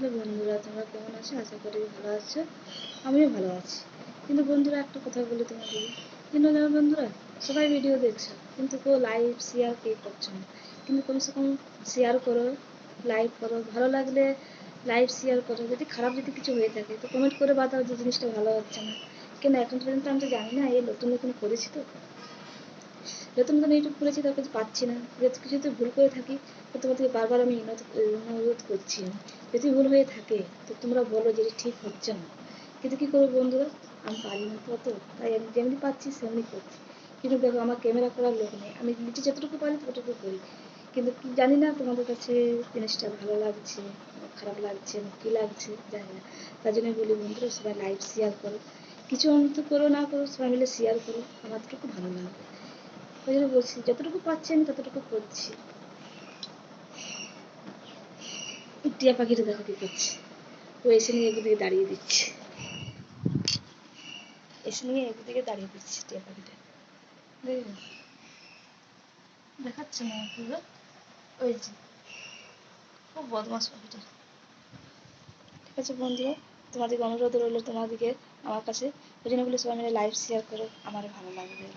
Hello বন্ধুরা, তোমরা কেমন আছো? আশা করি ভালো আছো। আমিও ভালো আছি। কিন্তু বন্ধুরা, একটা কথা বলি তোমাদের, কিন্তু জানো বন্ধুরা, সবাই ভিডিও দেখছো কিন্তু কেউ লাইভ শেয়ার কেউ করছো না। কিন্তু কমসে কম শেয়ার করো, লাইভ করো, ভালো লাগলে লাইভ শেয়ার করো। যদি খারাপ যদি কিছু হয়ে থাকে তো কমেন্ট করে বাতাও যে জিনিসটা ভালো হচ্ছে না। কেন এখন পর্যন্ত আমি তো জানি না, এই নতুন নতুন করেছি তো, নতুন নতুন ইউটিউব করেছি, তার কিছু পাচ্ছি না। যদি কিছুতে ভুল করে থাকি তো তোমাদেরকে বারবার আমি অনুরোধ করছি। যদি ভুল হয়ে থাকে তো তোমরা বলো যে ঠিক হচ্ছে না। কিন্তু কী করবো বন্ধুরা, আমি পারি না তো অত, তাই আমি যেমনি পাচ্ছি সেমনি করছি। কিন্তু দেখো, আমার ক্যামেরা করার লোক নেই, আমি নিজে যতটুকু পারি ততটুকু করি। কিন্তু কি জানি না তোমাদের কাছে জিনিসটা ভালো লাগছে খারাপ লাগছে না কী লাগছে জানি না। তার জন্য বলি বন্ধুরা, সবাই লাইভ শেয়ার করো, কিছু অন্ত করো না করো, সবাই মিলে শেয়ার করো, আমাদেরকে ভালো লাগবে। ওই জন্য বলছি, যতটুকু পাচ্ছি আমি ততটুকু করছি। টিয়া পাখিটা দেখো কি করছে, ও এসে নিয়ে একদিকে দাঁড়িয়ে দিচ্ছে, এসে নিয়ে একদিকে দাঁড়িয়ে দিচ্ছে টিয়া পাখিটা। দেখুন, দেখাচ্ছে না পুরো, ওই যে খুব বদমাস পাখিটা। ঠিক আছে বন্ধুরা, তোমাদেরকে অনুরোধ রইলো তোমাদেরকে আমার কাছে, ওই জন্য বলে সবাই মিলে লাইভ শেয়ার করো, আমার ভালো লাগবে।